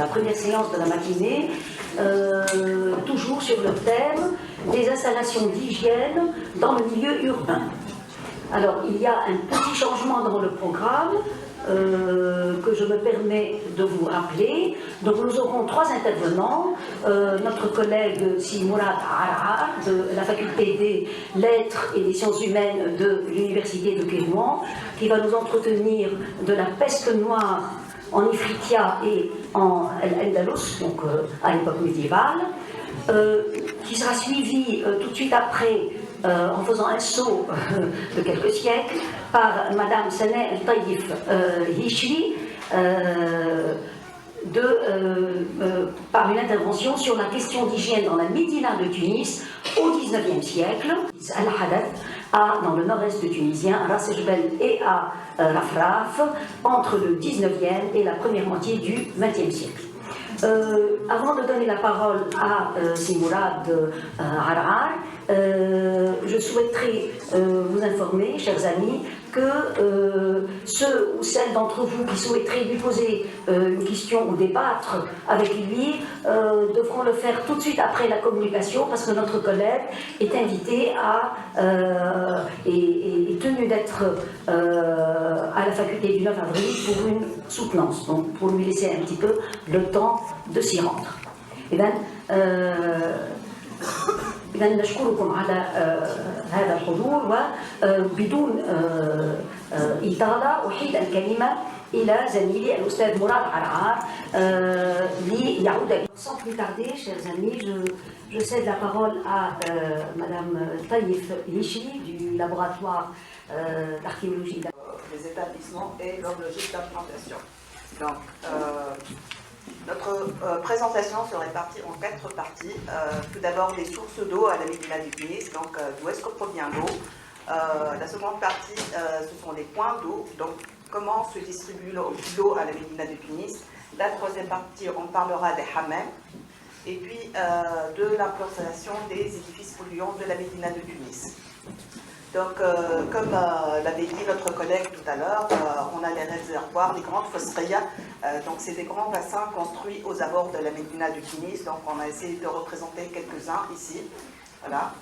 La première séance de la matinée, toujours sur le thème des installations d'hygiène dans le milieu urbain. Alors, il y a un petit changement dans le programme que je me permets de vous rappeler. Donc, nous aurons trois intervenants. Notre collègue Mourad Ar'ar de la faculté des lettres et des sciences humaines de l'université de Kérouan, qui va nous entretenir de la peste noire en Ifriqiya et en Al-Andalus, donc à l'époque médiévale, qui sera suivi tout de suite après, en faisant un saut de quelques siècles, par Madame Saneh El-Taïf Hichli, par une intervention sur la question d'hygiène dans la Médina de Tunis au XIXe siècle, dans le nord-est de Tunisien, à Ras Jbel et à Rafraf, entre le XIXe et la première moitié du XXe siècle. Avant de donner la parole à Mourad Ar'ar, je souhaiterais vous informer, chers amis, que ceux ou celles d'entre vous qui souhaiteraient lui poser une question ou débattre avec lui devront le faire tout de suite après la communication, parce que notre collègue est invité est tenu d'être à la faculté du 9 avril pour une soutenance, donc pour lui laisser un petit peu le temps de s'y rendre. إذا نشكركم على هذا الحضور وبدون إطالة أحيل الكلمة إلى زميلي الأستاذ مراد عرعار ليعود. Sans plus tarder, chers amis, je cède la parole à Madame Taïf Hichli du laboratoire d'archéologie. Les établissements et leur logique d'implantation. Donc, notre présentation se répartit en 4 parties. Tout d'abord, les sources d'eau à la Médina de Tunis, donc d'où est-ce que provient l'eau. La seconde partie, ce sont les points d'eau, donc comment se distribue l'eau à la Médina de Tunis. La troisième partie, on parlera des hammams, et puis de l'implantation des édifices polluants de la Médina de Tunis. Donc, comme l'avait dit notre collègue tout à l'heure, on a les réservoirs, les grandes fosseries. Donc, c'est des grands bassins construits aux abords de la Médina de Tunis. Donc, on a essayé de représenter quelques-uns ici. Voilà.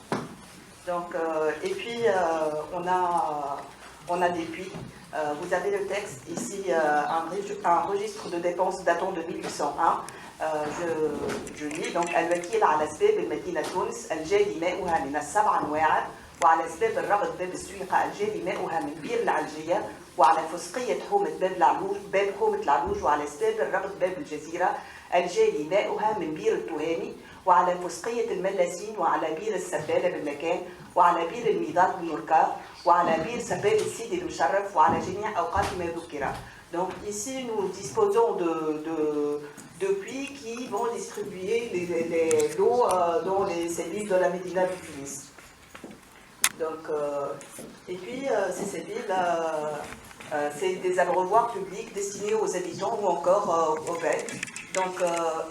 Donc, et puis, on a des puits. Vous avez le texte ici, un registre de dépenses datant de 1801. Je lis donc Al-Wakil ala Asbab al-Madina Tunis, al-Jali ma'uha min as-sab'a anwa'a. وعلى أسباب الرغد باب السويقة الجاري ماؤها من بير العلجية وعلى فسقية حومة باب حومة العلوج وعلى أسباب الرغد باب الجزيرة الجاري ماؤها من بير التهامي وعلى فسقية الملاسين وعلى بير السبالة بالمكان وعلى بير الميضات بالمركاب وعلى بير سبال السيد المشرف وعلى جميع أوقات ما ذكر. Donc ici nous disposons de puits qui vont distribuer l'eau dans ces villes de la Médina de Tunis. Donc, et puis ces villes, c'est des abreuvoirs publics destinés aux habitants ou encore aux bêtes. Donc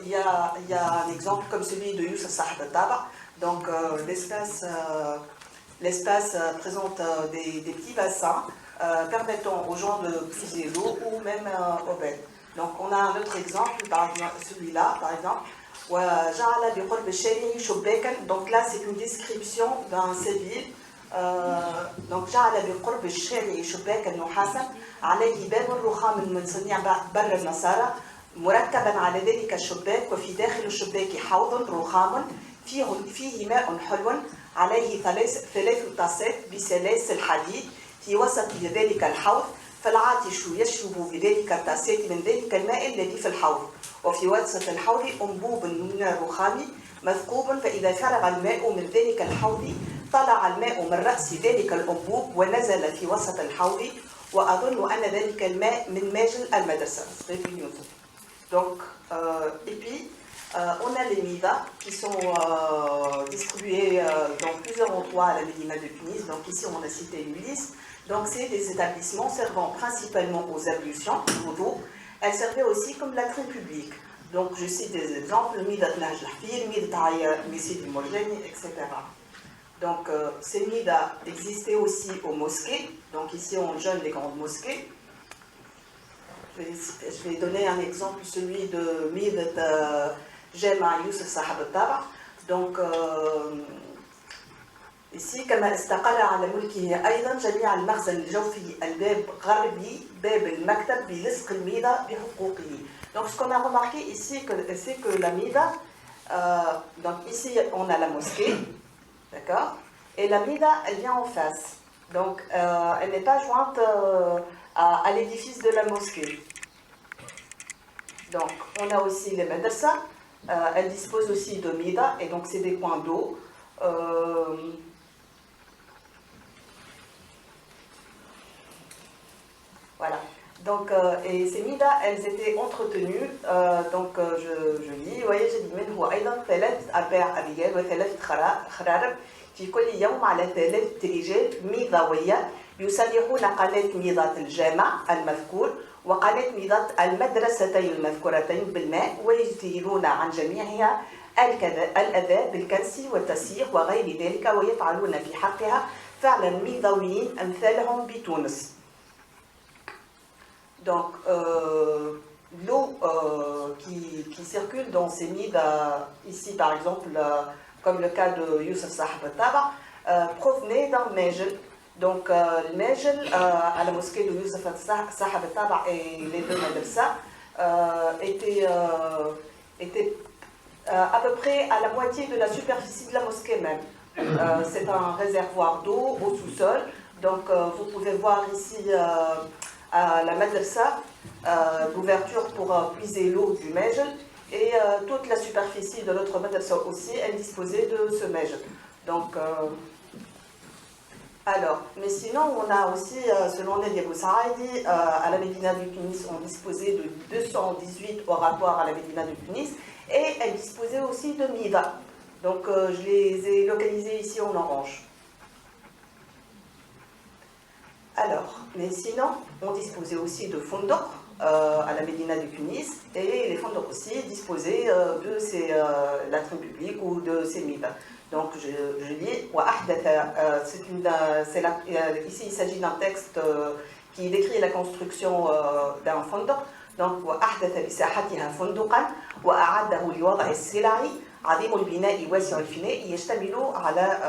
il y a un exemple comme celui de Youssef Sahab al-Taba. Donc l'espace présente des petits bassins permettant aux gens de puiser l'eau ou même aux bêtes. Donc on a un autre exemple, celui-là par exemple. Donc là c'est une description d'un séville. Donc جعل بقرب الشارع شباكا نحاسا عليه باب رخام من صنيع بر النصارى مركبا على ذلك الشباك وفي داخل الشباك حوض رخام فيه ماء حلو عليه 3 طاسات بسلاسل حديد في وسط ذلك الحوض فالعاطش يشرب بذلك الطاسات من ذلك الماء الذي في الحوض وفي وسط الحوض أنبوب من الرخام مثقوب فإذا فرغ الماء من ذلك الحوض طلع الماء من رأس ذلك الأنبوب ونزل في وسط الحوض وأظن أن ذلك الماء من ماجل المدرسة. Donc, et puis, on a les midas qui sont distribués dans plusieurs endroits à la Médina de Tunis. Donc ici, on a cité une liste. Donc c'est des établissements servant principalement aux ablutions, d'eau. Elles servaient aussi comme latrines publiques. Donc je cite des exemples, le midat de Nahj al-Hafir, le midat de Messid al-Morjani, etc. Donc, ces midas existaient aussi aux mosquées. Donc, ici, on jeûne les grandes mosquées. je vais donner un exemple, celui de Midat Jema Youssef Sahab al-Taba. Donc, ici, كما استقل على ملكه أيضا جميع المخزن الجوفي الباب غربي باب المكتب بلصق الميدا بحقوقه. Donc, ce qu'on a remarqué ici, c'est que la Mida, donc ici on a la mosquée, d'accord, et la Mida elle vient en face, donc elle n'est pas jointe à l'édifice de la mosquée. Donc, on a aussi les madrasa, elle dispose aussi de Mida, et donc c'est des points d'eau. Voilà. Donc, et ces midas, elles étaient entretenues. Donc, je lis, ويجد منه أيضا 3 أرباع رجال و3 خرارب في كل يوم على 3 رجال ميضاوية يصلحون قناة ميضات الجامع المذكور وقناة ميضات المدرستين المذكورتين بالماء ويزيلون عن جميعها الأذى بالكنس والتسييق وغير ذلك ويفعلون في حقها فعلا ميضاويين أمثالهم بتونس. Donc, l'eau qui circule dans ces midas, ici par exemple, comme le cas de Youssef Sahab al-Taba, provenait d'un mejl. Donc, le mejl à la mosquée de Youssef Sahab al-Taba et les deux madrasas était à peu près à la moitié de la superficie de la mosquée même. C'est un réservoir d'eau au sous-sol. Donc, vous pouvez voir ici à la madrasa, l'ouverture pour puiser l'eau du mejl, et toute la superficie de l'autre madrasa aussi, elle disposait de ce mejl. Donc, alors, mais sinon, on a aussi, selon les Abou Saïdi, à la Médina du Tunis, on disposait de 218 au rapport à la Médina du Tunis, et elle disposait aussi de Mida. Donc, je les ai localisés ici en orange. Alors, mais sinon, on disposait aussi de fondoq à la Médina du Tunis, et les fondoq aussi disposaient de ces latrines publiques ou de ces midas. Donc, je lis, ici il s'agit d'un texte qui décrit la construction d'un fondoq. Donc, وأحدث بساحتها فندقا وأعده لوضع السلع عظيم البناء واسع الفناء يشتمل على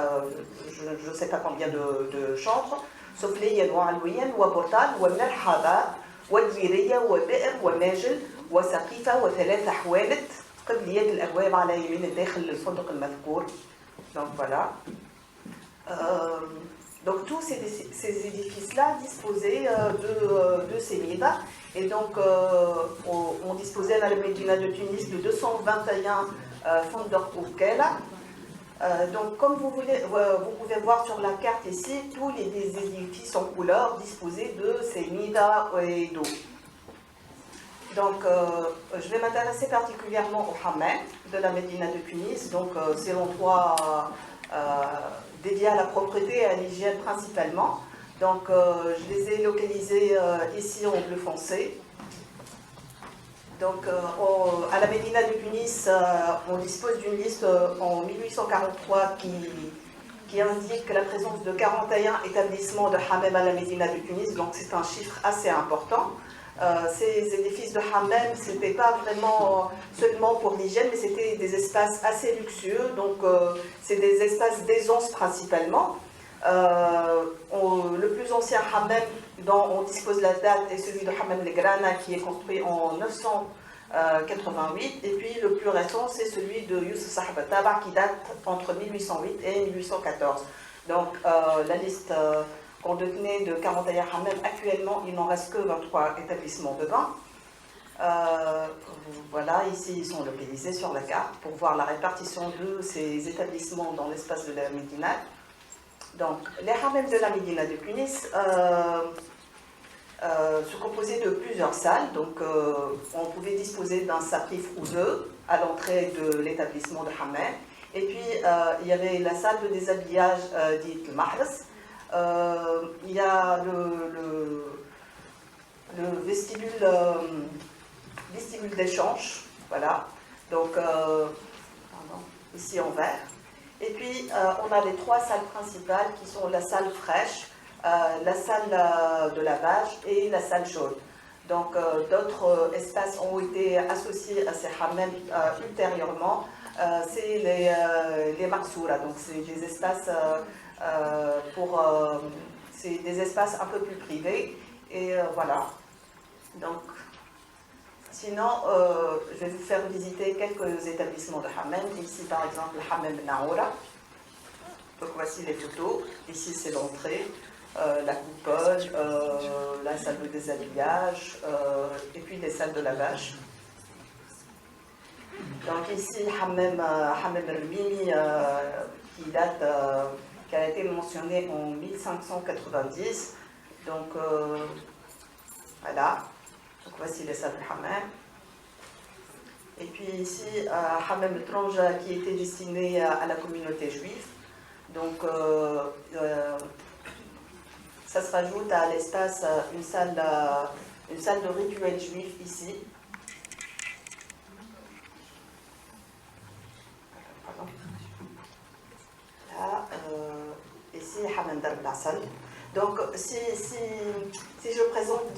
je ne sais pas combien de chambres سفليا وعلويا وبورتال ومرحبا ودويرية وبئر وماجل وسقيفة و3 حوالت قبليات الأبواب على يمين الداخل للفندق المذكور. Donc voilà. Donc tous ces édifices-là disposaient de ces midas. Et donc on disposait à la Médina de Tunis de 221 fondoq ou kela. Donc, comme vous pouvez voir sur la carte ici, tous les édifices en couleur disposaient de ces midas et d'eau. Donc, je vais m'intéresser particulièrement au hammam de la Médina de Tunis. Donc, c'est l'endroit dédié à la propreté et à l'hygiène principalement. Donc, je les ai localisés ici en bleu foncé. Donc, à la Médina de Tunis, on dispose d'une liste en 1843 qui indique la présence de 41 établissements de hammam à la Médina de Tunis. Donc, c'est un chiffre assez important. Ces édifices de hammam, ce n'était pas vraiment seulement pour l'hygiène, mais c'était des espaces assez luxueux. Donc, c'est des espaces d'aisance principalement. Le plus ancien hammam dont on dispose la date est celui de Hammam el-Grana qui est construit en 988, et puis le plus récent c'est celui de Youssef Sahab al-Taba qui date entre 1808 et 1814. Donc la liste qu'on devenait de 41 hammam, actuellement il n'en reste que 23 établissements de bain. Voilà, ici ils sont localisés sur la carte pour voir la répartition de ces établissements dans l'espace de la Médina. Donc, les hammams de la Médina de Tunis se composaient de plusieurs salles. Donc, on pouvait disposer d'un saqif ou deux à l'entrée de l'établissement de hammam. Et puis, il y avait la salle de déshabillage dite le mahras. Il y a le vestibule d'échange. Voilà. Donc, ici en vert. Et puis, on a les 3 salles principales qui sont la salle fraîche, la salle de lavage et la salle chaude. Donc d'autres espaces ont été associés à ces hammams ultérieurement. C'est les maksoura, donc c'est des espaces c'est des espaces un peu plus privés. Et voilà. Donc, sinon, je vais vous faire visiter quelques établissements de hammam. Ici, par exemple, le hammam Naoura. Donc, voici les photos. Ici, c'est l'entrée, la coupole, la salle de déshabillage, et puis les salles de lavage. Donc, ici, hammam al-Mimi, qui a été mentionné en 1590. Donc, voilà. Donc, voici les salles de hammam. Et puis ici, hammam al-Tranja, qui était destiné à la communauté juive. Donc, ça se rajoute à l'espace une salle de rituel juif ici. Pardon. Là, ici, hammam dar al-Asal. Donc, si je présente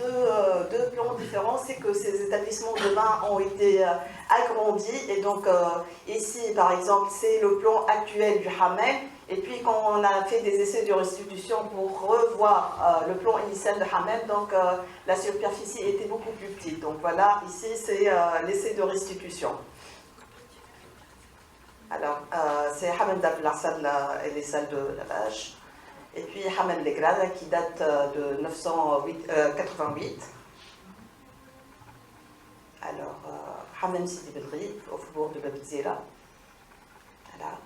deux plans différents, c'est que ces établissements de bain ont été agrandis. Et donc, ici, par exemple, c'est le plan actuel du hammam. Et puis, quand on a fait des essais de restitution pour revoir le plan initial de hammam, donc la superficie était beaucoup plus petite. Donc, voilà, ici, c'est l'essai de restitution. Alors, c'est hammam dar al-Asal et les salles de lavage. Et puis hammam al-Legrad qui date de 988. Alors, hammam Sidi Bedri au faubourg de Babzira. Voilà.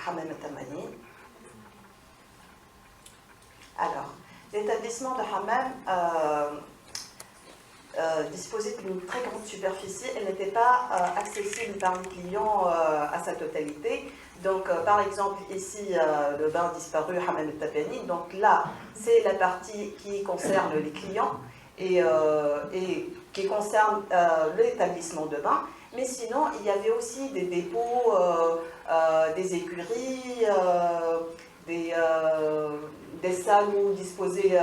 Hammam al-Tamani. Alors, l'établissement de hammam disposait d'une très grande superficie. Elle n'était pas accessible par les clients à sa totalité. Donc, par exemple, ici, le bain disparu, hammam al-Tabani. Donc là, c'est la partie qui concerne les clients et qui concerne l'établissement de bain. Mais sinon, il y avait aussi des dépôts, des écuries, des salles où disposaient...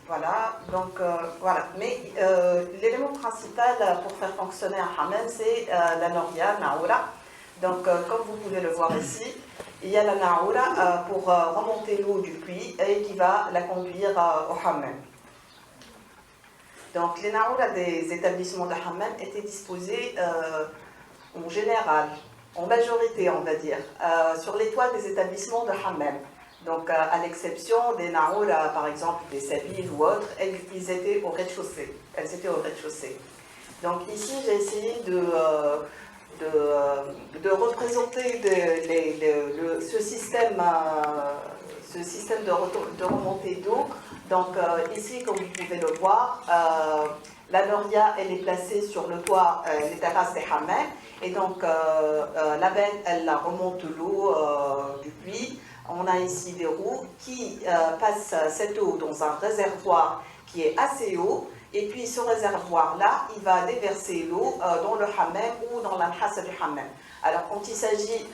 voilà, donc voilà. Mais l'élément principal pour faire fonctionner un hammam, c'est la noria, naoura. Donc, comme vous pouvez le voir ici, il y a la naoura pour remonter l'eau du puits et qui va la conduire au hammam. Donc, les naoura des établissements de hammam étaient disposés en général, en majorité, on va dire, sur les toits des établissements de hammam. Donc, à l'exception des naoura, par exemple, des sabiles ou autres, ils étaient au rez-de-chaussée. Elles étaient au rez-de-chaussée. Donc, ici, j'ai essayé de représenter ce système de remontée d'eau. Donc ici, comme vous pouvez le voir, la noria, elle est placée sur le toit, les terrasses des hammams. Et donc la benne, elle remonte l'eau du puits. On a ici des roues qui passent cette eau dans un réservoir qui est assez haut. Et puis ce réservoir-là, il va déverser l'eau dans le hammam ou dans la hassa du hammam. Alors quand il s'agit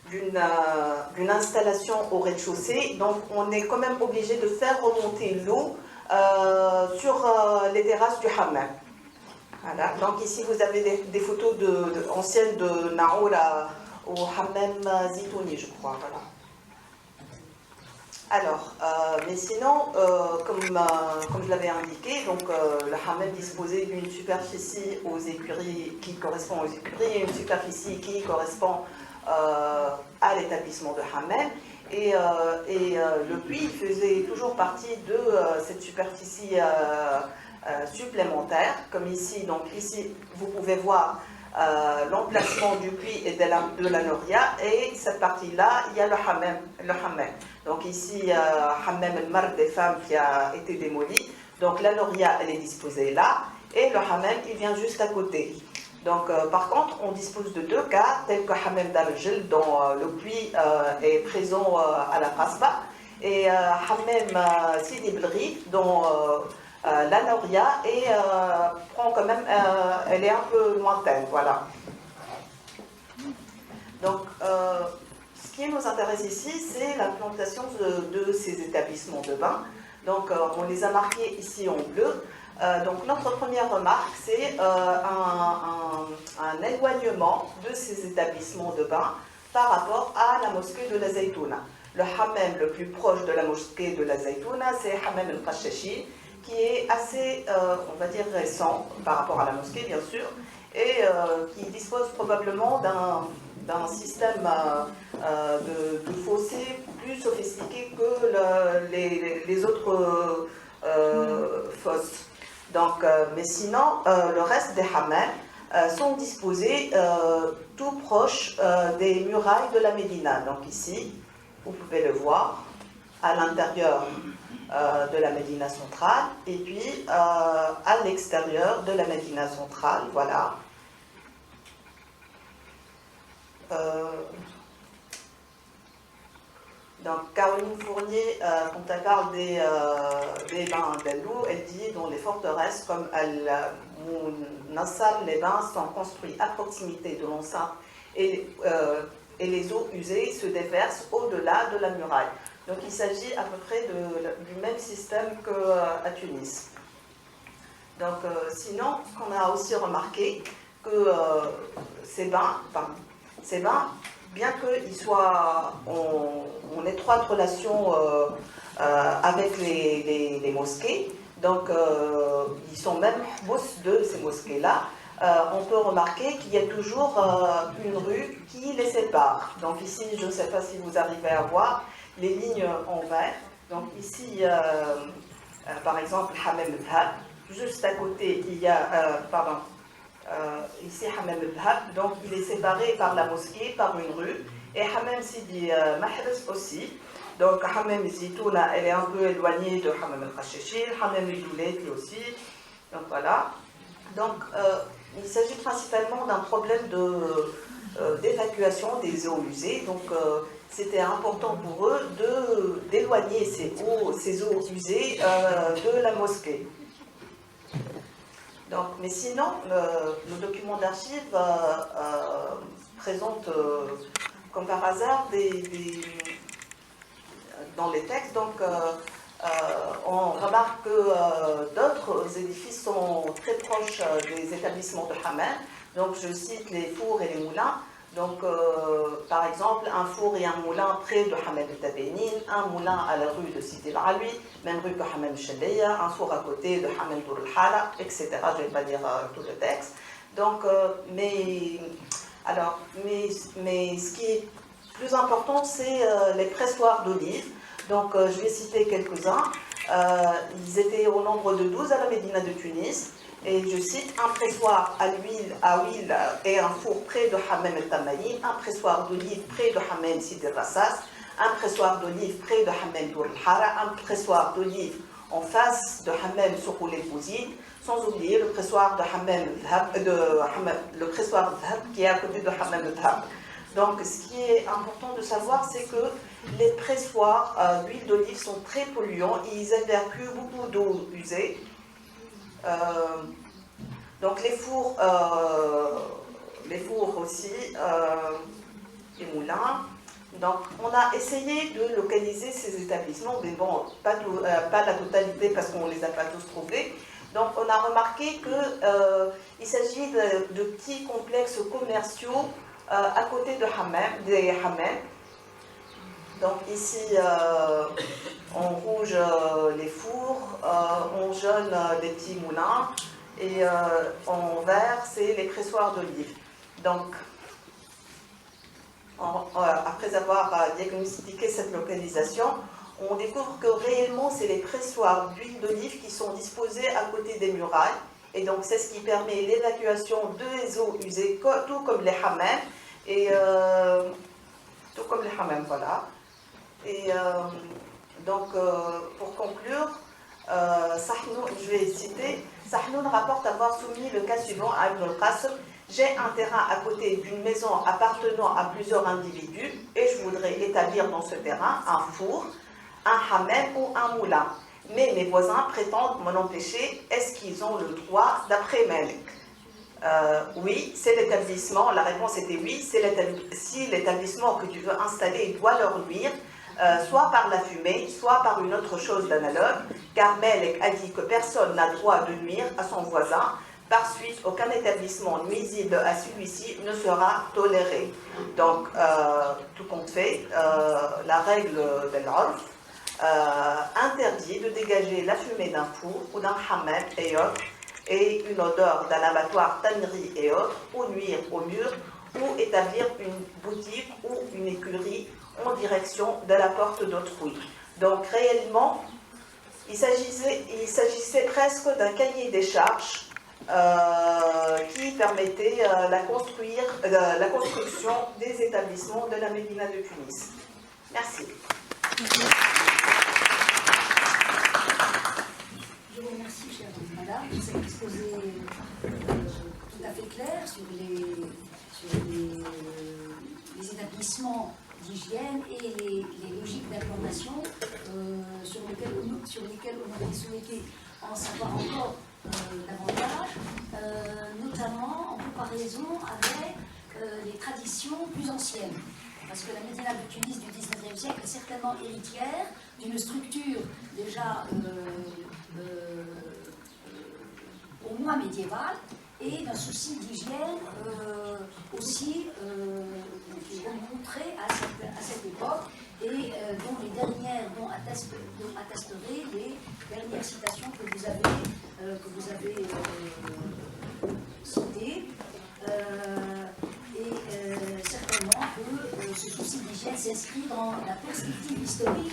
d'une installation au rez-de-chaussée, donc on est quand même obligé de faire remonter l'eau sur les terrasses du hammam. Voilà. Donc ici vous avez des photos anciennes de Naoura au hammam Zitouni, je crois. Voilà. Alors, mais sinon, comme je l'avais indiqué, donc le hammam disposait d'une superficie aux écuries qui correspond aux écuries et une superficie qui correspond à l'établissement de hammam. Et le puits faisait toujours partie de cette superficie supplémentaire, comme ici. Donc ici, vous pouvez voir l'emplacement du puits et de la noria, et cette partie-là, il y a le hammam. Donc ici, hammam al-Mar des femmes qui a été démoli. Donc la noria, elle est disposée là, et le hammam, il vient juste à côté. Donc par contre, on dispose de deux cas, tels que hammam d'Al-Jil, dont le puits est présent à la Qasba, et hammam Sidi Belri, dont la noria prend quand même, elle est un peu lointaine, voilà. Donc, qui nous intéresse ici, c'est l'implantation de ces établissements de bain. Donc, on les a marqués ici en bleu. Donc, notre première remarque, c'est un éloignement de ces établissements de bain par rapport à la mosquée de la Zaytouna. Le hammam le plus proche de la mosquée de la Zaytouna, c'est Hammam al-Qashashin, qui est assez, on va dire, récent par rapport à la mosquée, bien sûr, et qui dispose probablement d'un système de fossés plus sophistiqué que les autres fosses. Donc, mais sinon, le reste des hammams sont disposés tout proche des murailles de la Médina. Donc ici, vous pouvez le voir, à l'intérieur de la Médina centrale, et puis à l'extérieur de la Médina centrale, voilà. Donc, Caroline Fournier, quand elle parle des bains d'Alou, elle dit dans les forteresses comme Al-Nassar, les bains sont construits à proximité de l'enceinte et les eaux usées se déversent au-delà de la muraille. Donc, il s'agit à peu près du même système qu'à Tunis. Donc, sinon, ce qu'on a aussi remarqué, que ces bains, bien qu'ils soient en étroite relation avec les mosquées, donc ils sont même boss de ces mosquées-là, on peut remarquer qu'il y a toujours une rue qui les sépare. Donc ici, je ne sais pas si vous arrivez à voir les lignes en vert. Donc ici, par exemple, Hammam al-Dhab. Juste à côté, il y a, ici Hammam al-Dhab, donc il est séparé par la mosquée, par une rue, et Hammam Sidi Mahres aussi. Donc Hammam Zitouna, elle est un peu éloignée de Hammam al-Qashashin, Hammam al-Doulet aussi. Donc voilà. Donc il s'agit principalement d'un problème d'évacuation des eaux usées. Donc c'était important pour eux d'éloigner ces eaux usées de la mosquée. Donc, mais sinon, le document d'archives présente, comme par hasard, dans les textes, donc on remarque que d'autres édifices sont très proches des établissements de hammam. Donc, je cite les fours et les moulins. Donc, par exemple, un four et un moulin près de Hammam al-Tabenin, un moulin à la rue de Sidi al-Alwi, même rue que Hammam al-Shadeya, un four à côté de Hammam Dour al-Hala, etc. Je ne vais pas dire tout le texte. Donc, mais ce qui est plus important, c'est les pressoirs d'olives. Donc, je vais citer quelques-uns. Ils étaient au nombre de 12 à la Médina de Tunis. Et je cite un pressoir à huile et un four près de Hammam el-Tamayin, un pressoir d'olive près de Hammam Sidi al-Rassas, un pressoir d'olive près de Hammam Dour al-Hara, un pressoir d'olive en face de Hammam Soukoul el-Bouzid, sans oublier le pressoir de le pressoir d'Hab qui est à côté de Hammam el-Dhab. Donc, ce qui est important de savoir, c'est que les pressoirs d'huile d'olive sont très polluants et ils évacuent beaucoup d'eau usée. Donc les fours aussi, les moulins. Donc on a essayé de localiser ces établissements, mais bon, pas la totalité parce qu'on ne les a pas tous trouvés. Donc on a remarqué qu'il s'agit de petits complexes commerciaux à côté des hammams. Donc ici, en rouge, les fours, en jaune, les petits moulins, et en vert, c'est les pressoirs d'olive. Donc, après avoir diagnostiqué cette localisation, on découvre que réellement, c'est les pressoirs d'huile d'olive qui sont disposés à côté des murailles, et donc c'est ce qui permet l'évacuation des eaux usées, tout comme les hammams, voilà. Et donc, pour conclure, Sahnoun, je vais citer, Sahnoun rapporte avoir soumis le cas suivant à Ibn al-Qasr. J'ai un terrain à côté d'une maison appartenant à plusieurs individus et je voudrais établir dans ce terrain un four, un hammam ou un moulin. Mais mes voisins prétendent m'en empêcher. Est-ce qu'ils ont le droit d'après Malik? Oui, c'est l'établissement. La réponse était oui, si l'établissement que tu veux installer doit leur nuire, soit par la fumée, soit par une autre chose d'analogue, car Melek a dit que personne n'a droit de nuire à son voisin. Par suite, aucun établissement nuisible à celui-ci ne sera toléré. Donc, tout compte fait, la règle de l'Orf interdit de dégager la fumée d'un four ou d'un hammam et autres, et une odeur d'un abattoir, tannerie et autres, ou nuire au mur, ou établir une boutique ou une écurie en direction de la porte d'autrui. Donc réellement, il s'agissait presque d'un cahier des charges qui permettait la construction des établissements de la Médina de Tunis. Merci. Je vous remercie, chère madame, pour cet exposé tout à fait clair sur les établissements d'hygiène et les logiques d'implantation sur lesquelles on aurait souhaité en savoir encore davantage, notamment en comparaison avec les traditions plus anciennes. Parce que la Médina de Tunis du XIXe siècle est certainement héritière d'une structure déjà au moins médiévale et d'un souci d'hygiène aussi qui est rencontré à cette époque et dont attesteraient les dernières citations que vous avez citées. Certainement que ce souci d'hygiène s'inscrit dans la perspective historique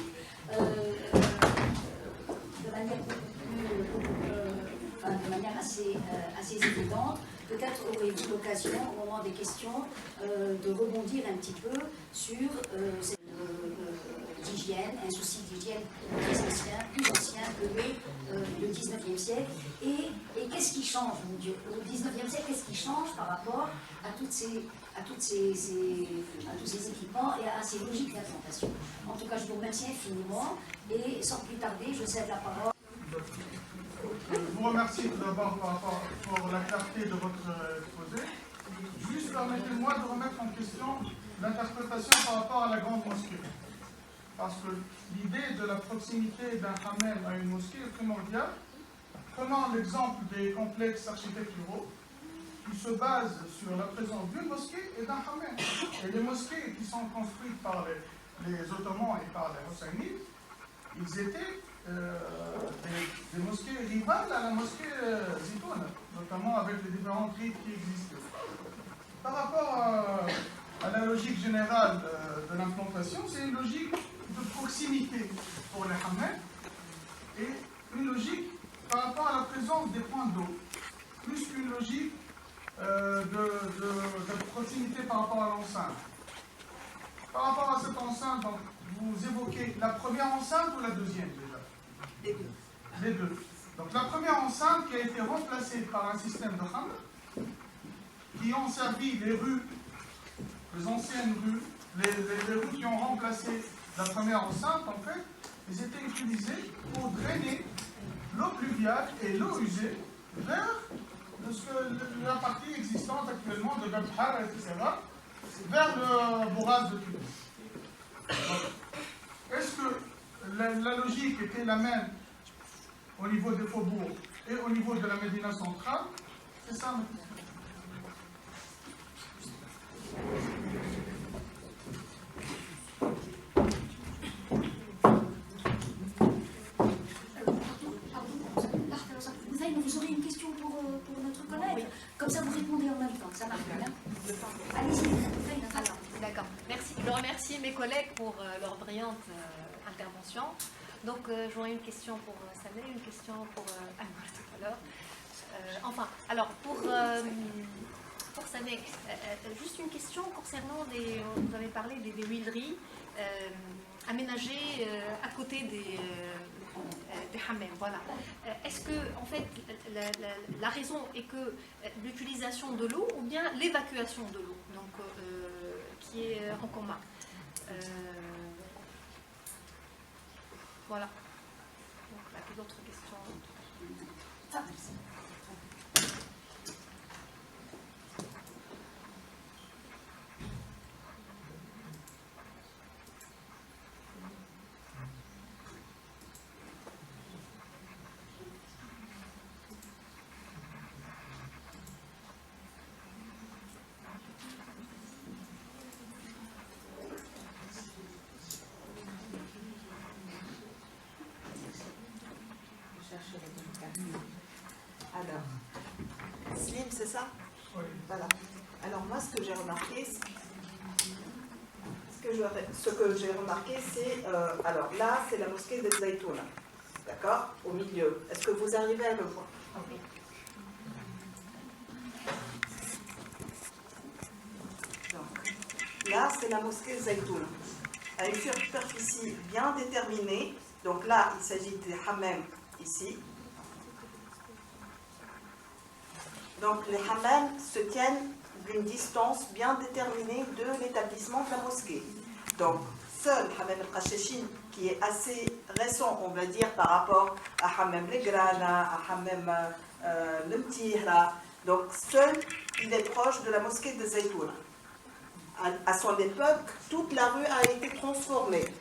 de manière assez évidente. Peut-être aurez-vous l'occasion, au moment des questions, de rebondir un petit peu sur cette d'hygiène, un souci d'hygiène plus ancien que le 19e siècle. Et qu'est-ce qui change, mon Dieu, au 19e siècle, qu'est-ce qui change par rapport à tous ces équipements et à ces logiques d'implantation. En tout cas, je vous remercie infiniment et sans plus tarder, je cède la parole. Je vous remercie tout d'abord pour la clarté de votre exposé. Juste permettez-moi de remettre en question l'interprétation par rapport à la grande mosquée. Parce que l'idée de la proximité d'un hammam à une mosquée est primordiale. Prenons l'exemple des complexes architecturaux qui se basent sur la présence d'une mosquée et d'un hammam. Et les mosquées qui sont construites par les Ottomans et par les Husseinites, ils étaient des mosquées rivales à la mosquée Zitouna, notamment avec les différentes rites qui existaient. Par rapport à la logique générale de l'implantation, c'est une logique de proximité pour les hammams et une logique par rapport à la présence des points d'eau, plus qu'une logique de proximité par rapport à l'enceinte. Par rapport à cette enceinte, donc, vous évoquez la première enceinte ou la deuxième déjà? Les deux. Les deux. Donc la première enceinte qui a été remplacée par un système de khamr qui ont servi les rues, les anciennes rues, les rues qui ont remplacé la première enceinte, en fait, ils étaient utilisés pour drainer l'eau pluviale et l'eau usée vers la partie existante actuellement de Gabhar, etc., vers le bourrage de Tunis. Est-ce que la logique était la même au niveau des faubourgs et au niveau de la Médina centrale? C'est ça ma question. Vous aurez une question pour notre collègue. Comme ça, vous répondez en même temps. Ça marche bien. Allez-y. D'accord. Merci. Je remercie mes collègues pour leur brillante intervention. Donc, j'aurais une question pour Sameh, une question pour Anwar tout à l'heure. Alors, pour Sameh, juste une question concernant vous avez parlé des huileries aménagées à côté des hammams, voilà. Est-ce que, en fait, la raison est que l'utilisation de l'eau ou bien l'évacuation de l'eau, donc qui est en commun? Voilà. Donc, là, d'autres questions? Alors, Slim, c'est ça? Oui. Voilà. Alors moi, ce que j'ai remarqué, c'est, alors là, c'est la mosquée de Zaytouna, d'accord, au milieu. Est-ce que vous arrivez à le voir? Donc, là, c'est la mosquée de Zaytouna, à une superficie bien déterminée. Donc là, il s'agit des hammams ici. Donc les hammams se tiennent d'une distance bien déterminée de l'établissement de la mosquée. Donc seul hammam al-Qashashin, qui est assez récent, on va dire, par rapport à hammam al-Grana, à hammam al-Mtihra, donc seul il est proche de la mosquée de Zaytouna. À son époque, toute la rue a été transformée.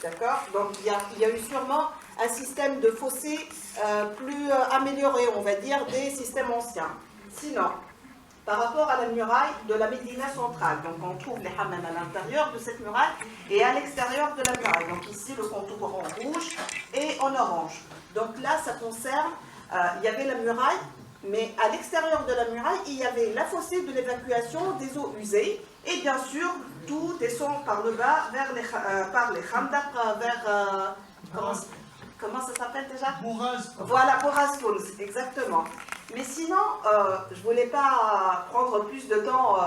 D'accord? Donc il y a eu sûrement un système de fossés plus amélioré, on va dire, des systèmes anciens. Sinon, par rapport à la muraille de la Médina centrale, donc on trouve les hammams à l'intérieur de cette muraille et à l'extérieur de la muraille. Donc ici, le contour en rouge et en orange. Donc là, ça concerne, il y avait la muraille, mais à l'extérieur de la muraille, il y avait la fossée de l'évacuation des eaux usées. Et bien sûr, tout descend par le bas par les khandaq, vers... comment ça s'appelle déjà? Voilà, Bourrastoun, exactement. Mais sinon, je ne voulais pas prendre plus de temps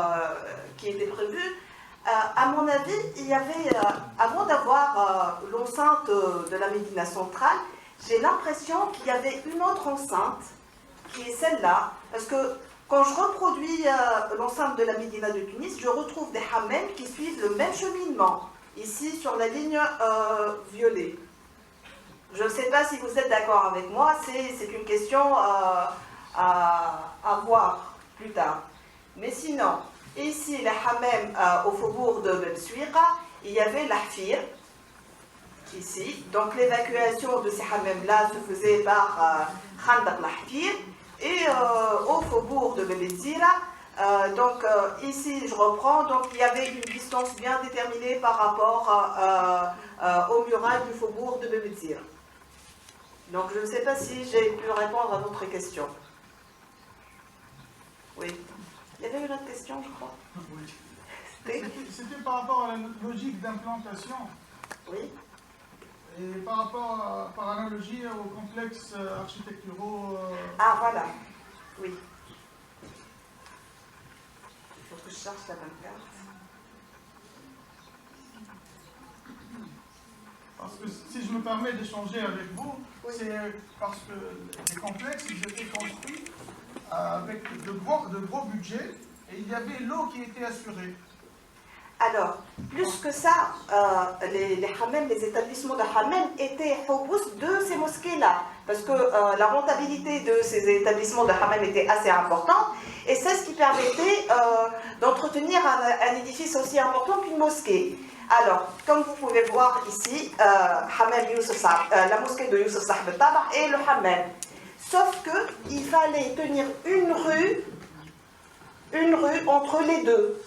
qui était prévu. À mon avis, il y avait, avant d'avoir l'enceinte de la Médina centrale, j'ai l'impression qu'il y avait une autre enceinte, qui est celle-là, parce que quand je reproduis l'enceinte de la Médina de Tunis, je retrouve des hammams qui suivent le même cheminement, ici sur la ligne violet. Je ne sais pas si vous êtes d'accord avec moi, c'est une question à voir plus tard. Mais sinon, ici, les hammams au faubourg de Bensouira, il y avait l'Ahfir, ici. Donc l'évacuation de ces hammams-là se faisait par Khandaq l'Ahfir. Et au faubourg de Benzira, donc ici je reprends, donc il y avait une distance bien déterminée par rapport aux murailles du faubourg de Benzira. Donc je ne sais pas si j'ai pu répondre à votre question. Oui. Il y avait une autre question, je crois. Oui. C'était par rapport à la logique d'implantation. Oui. Et par rapport, par analogie aux complexes architecturaux... Ah, voilà. Oui. Il faut que je cherche la bonne carte. Parce que si je me permets d'échanger avec vous, oui, c'est parce que les complexes, ils étaient construits avec de gros budgets et il y avait l'eau qui était assurée. Alors, plus que ça, les hammams, les établissements de hammam étaient focus de ces mosquées-là, parce que la rentabilité de ces établissements de hammam était assez importante, et c'est ce qui permettait d'entretenir un édifice aussi important qu'une mosquée. Alors, comme vous pouvez voir ici, la mosquée de Youssef Sahb al-Tabah et le hammam. Sauf qu'il fallait tenir une rue entre les deux.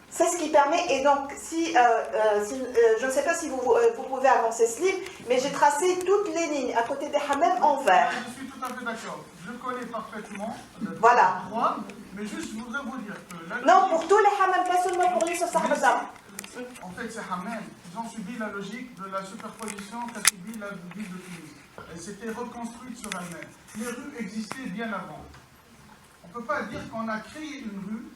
C'est ce qui permet, et donc, je ne sais pas si vous pouvez avancer ce livre, mais j'ai tracé toutes les lignes à côté des hammams en vert. Je suis tout à fait d'accord. Je connais parfaitement le droit, mais juste je voudrais vous dire que... Non, pour tous les hammams, pas seulement pour Youssef Sahb al-Tabah. En fait, ces hammams, ils ont subi la logique de la superposition qu'a subi la ville de Tunis. Elle s'était reconstruite sur elle-même. Les rues existaient bien avant. On ne peut pas dire qu'on a créé une rue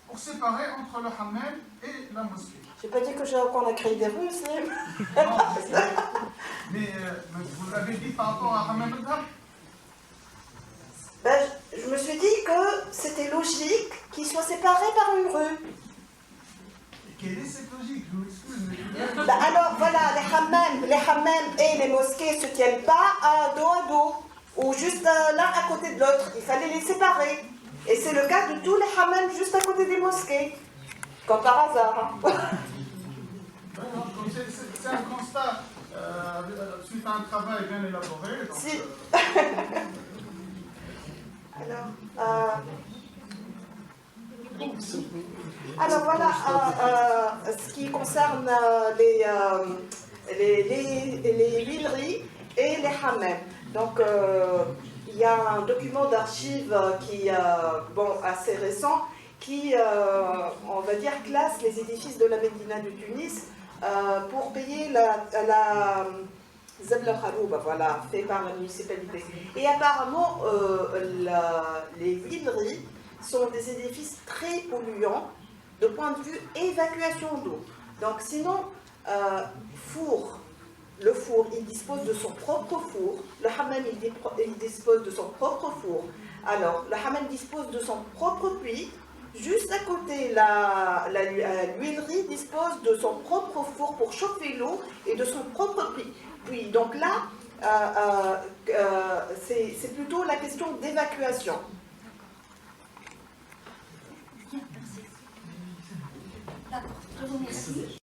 pour séparer entre le hammam et la mosquée. Je n'ai pas dit qu'on a créé des rues, Slim. Non, mais vous l'avez dit par rapport à Hammam al-Dhab. Ben, je me suis dit que c'était logique qu'ils soient séparés par une rue. Et quelle est cette logique? Je m'excuse. Ben alors voilà, les hammams et les mosquées ne se tiennent pas dos à dos, ou juste l'un à côté de l'autre. Il fallait les séparer. Et c'est le cas de tous les hammams juste à côté des mosquées. Comme par hasard. Hein. C'est un constat suite à un travail bien élaboré. Donc, si. Alors voilà, ce qui concerne les huileries et les hammams. Donc il y a un document d'archives qui, assez récent, qui, on va dire, classe les édifices de la Médina de Tunis pour payer la Zebla Kharouba, voilà, fait par la municipalité. Et apparemment, les huileries sont des édifices très polluants de point de vue évacuation d'eau. Donc sinon, le four, il dispose de son propre four, le hammam, il dispose de son propre four. Alors, le hammam dispose de son propre puits. Juste à côté, l'huilerie dispose de son propre four pour chauffer l'eau et de son propre puits. Donc là, c'est plutôt la question d'évacuation. Bien, merci. D'accord, je vous remercie.